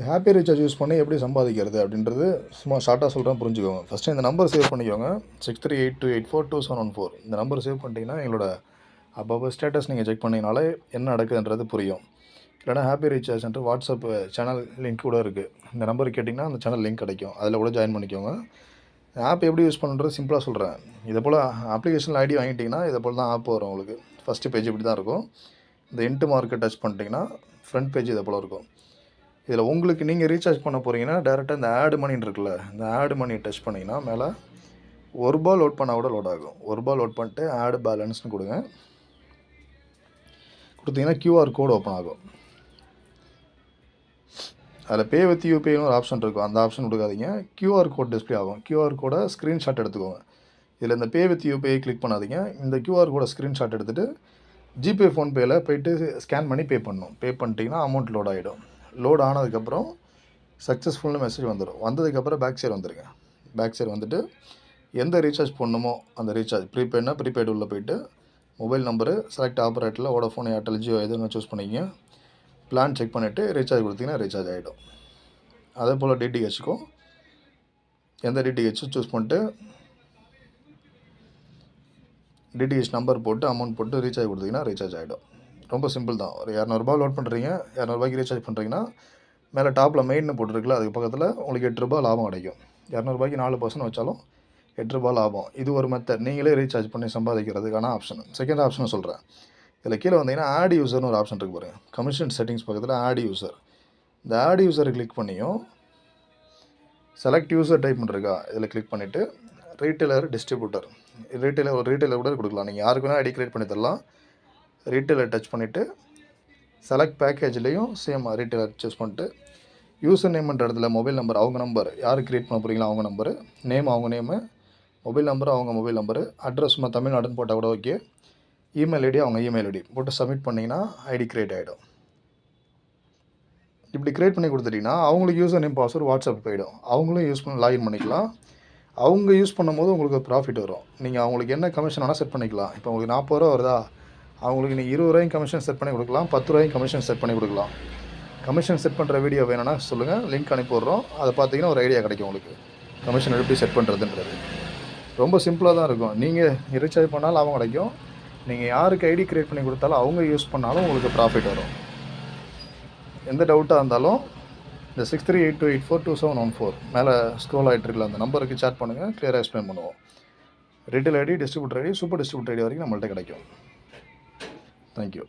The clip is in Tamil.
ஹாப்பி ரீசார்ஜ் யூஸ் பண்ணி எப்படி சம்பாதிக்கிறது அப்படின்றது சும்மா ஷார்ட்டாக சொல்கிறேன், புரிஞ்சுக்கோங்க. ஃபஸ்ட்டு இந்த நம்பர் சேவ் பண்ணிக்கோங்க. 6382842714. இந்த நம்பர் சேவ் பண்ணிட்டீங்கன்னா எங்களோட அப்பப்போ ஸ்டேட்டஸ் நீங்கள் செக் பண்ணிங்கனாலே என்ன நடக்குதுன்றது புரியும். இல்லைனா ஹாப்பி ரீசார்ஜ்ன்ட்டு வாட்ஸ்அப் சேனல் லிங்க் கூட இருக்குது. இந்த நம்பருக்கு கேட்டிங்கன்னா அந்த சேனல் லிங்க் கிடைக்கும். அதில் கூட ஜாயின் பண்ணிக்கோங்க. ஆப் எப்படி யூஸ் பண்ணுறது சிம்பிளாக சொல்கிறேன். இதை போல் அப்ளிகேஷனில் ஐடி வாங்கிட்டிங்கன்னா இதை போல் தான் ஆப் வரும் உங்களுக்கு. ஃபஸ்ட்டு பேஜ் இப்படி தான் இருக்கும். இந்த இன்ட்டு மார்க்கை டச் பண்ணிட்டீங்கன்னா ஃப்ரண்ட் பேஜ் இதை போல் இருக்கும். இதில் உங்களுக்கு நீங்கள் ரீசார்ஜ் பண்ண போகிறீங்கன்னா டேரெக்டாக இந்த ஆட் மணின்னு இருக்குல்ல, இந்த ஆட் மணி டச் பண்ணிங்கன்னா மேலே ₹1 லோட் பண்ணால் கூட லோட் ஆகும். ₹1 லோட் பண்ணிட்டு ஆட் பேலன்ஸ்னு கொடுங்க. கொடுத்தீங்கன்னா QR கோடு ஓப்பன் ஆகும். அதில் பே வித் யூபிஐன்னு ஒரு ஆப்ஷன் இருக்கும். அந்த ஆப்ஷன் கொடுக்காதீங்க. QR கோட் டிஸ்பிளே ஆகும். QR கோடை ஸ்க்ரீன்ஷாட் எடுத்துக்கோங்க. இதில் இந்த பே வித் யூபிஐ கிளிக் பண்ணாதீங்க. இந்த QR கோடை ஸ்க்ரீன்ஷாட் எடுத்துகிட்டு ஜிபே ஃபோன்பேயில் போய்ட்டு ஸ்கேன் பண்ணி பே பண்ணணும். பே பண்ணிட்டீங்கன்னா அமௌண்ட் லோட் ஆகிடும். லோட் ஆனதுக்கப்புறம் சக்ஸஸ்ஃபுல்னு மெசேஜ் வந்துடும். வந்ததுக்கப்புறம் பேக் சைடு வந்துடுங்க. பேக் சைடு வந்துட்டு எந்த ரீசார்ஜ் பண்ணணுமோ அந்த ரீசார்ஜ் ப்ரீபெய்ட்னா ப்ரீபெய்டு உள்ளே போய்ட்டு மொபைல் நம்பரு செலக்ட் ஆப்ரேட்டரில் வோடஃபோன், ஏர்டெல், ஜியோ எதுன்னு சூஸ் பண்ணிக்கிங்க. பிளான் செக் பண்ணிவிட்டு ரீசார்ஜ் கொடுத்தீங்கன்னா ரீசார்ஜ் ஆகிடும். அதே போல் டிடிஹெச்சுக்கும் எந்த டிடிஹெச்சும் சூஸ் பண்ணிட்டு டிடிஹெச் நம்பர் போட்டு அமௌண்ட் போட்டு ரீசார்ஜ் கொடுத்தீங்கன்னா ரீசார்ஜ் ஆகிடும். ரொம்ப சிம்பிள் தான். ஒரு ₹200 லோட் பண்ணுறீங்க, ₹200 ரீசார்ஜ் பண்ணுறீங்கன்னா மேலே டாப்பில் மெயின்னு போட்டிருக்குல்ல, அதுக்கு பக்கத்தில் உங்களுக்கு ₹8 லாபம் கிடைக்கும். ₹200 4% வச்சாலும் ₹8 லாபம். இது ஒரு மெத்தட். நீங்களே ரீசார்ஜ் பண்ணி சம்பாதிக்கிறதுக்கான ஆப்ஷன். செகண்ட் ஆப்ஷனை சொல்கிறேன். இதில் கீழே வந்தீங்கன்னா ஆட் யூசர்னு ஒரு ஆப்ஷன் இருக்குது பாருங்கள். கமிஷன் செட்டிங்ஸ் பக்கத்தில் ஆட் யூசர். இந்த ஆட் யூசரை கிளிக் பண்ணியும் செலக்ட் யூசர் டைப் பண்ணிருக்கா இதில் கிளிக் பண்ணிவிட்டு ரீட்டைலர், டிஸ்ட்ரிபியூட்டர், ரீட்டைலர் கூட கொடுக்கலாம். நீங்கள் யாருக்கு வேணால் ஐடி கிரியேட் பண்ணி தரலாம். ரீட்டைலர் டச் பண்ணிவிட்டு செலக்ட் பேக்கேஜ்லேயும் சேம் ரீட்டைலர் சூஸ் பண்ணிட்டு யூசர் நேம்ன்ற இடத்துல மொபைல் நம்பர் அவங்க நம்பர், யார் கிரியேட் பண்ண போகிறீங்களோ அவங்க நம்பரு, நேம் அவங்க நேமு, மொபைல் நம்பர் அவங்க மொபைல் நம்பரு, அட்ரஸ் சும்மா தமிழ்நாடுன்னு போட்டால் கூட ஓகே, இமெயில் ஐடி அவங்க இமெயில் ஐடி போட்டு சப்மிட் பண்ணிங்கன்னா ஐடி கிரியேட் ஆகிடும். இப்படி கிரியேட் பண்ணி கொடுத்துட்டிங்கன்னா அவங்களுக்கு யூசர் நேம் பாஸ்வேர்டு வாட்ஸ்அப் போயிடும். அவங்களும் யூஸ் பண்ணி லாகின் பண்ணிக்கலாம். அவங்க யூஸ் பண்ணும்போது உங்களுக்கு ப்ராஃபிட் வரும். நீங்கள் அவங்களுக்கு என்ன கமிஷன் வேணால் செட் பண்ணிக்கலாம். இப்போ உங்களுக்கு ₹40 வருதா, அவங்களுக்கு நீங்கள் ₹20 கமிஷன் செட் பண்ணி கொடுக்கலாம், ₹10 கமிஷன் செட் பண்ணி கொடுக்கலாம். கமிஷன் செட் பண்ணுற வீடியோ வேணும்னா சொல்லுங்கள், லிங்க் அனுப்பி விட்றோம். அதை பார்த்தீங்கன்னா ஒரு ஐடியா கிடைக்கும் உங்களுக்கு, கமிஷன் எப்படி செட் பண்ணுறதுன்றது. ரொம்ப சிம்பிளாக தான் இருக்கும். நீங்கள் ரீசார்ஜ் பண்ணாலும் லாபம் கிடைக்கும். நீங்கள் யாருக்கு ஐடி கிரியேட் பண்ணி கொடுத்தாலும் அவங்க யூஸ் பண்ணாலும் உங்களுக்கு ப்ராஃபிட் வரும். எந்த டவுட்டாக இருந்தாலும் இந்த 6382842714 மேலே ஸ்க்ரோல் ஆகிட்டு இருக்கல அந்த நம்பருக்கு சேட் பண்ணுங்கள், கிளியராக எக்ஸ்பிளைன் பண்ணுவோம். Retail ID, distributor ID, super distributor ID வரைக்கும் நம்மள்ட்ட கிடைக்கும். தேங்க்யூ.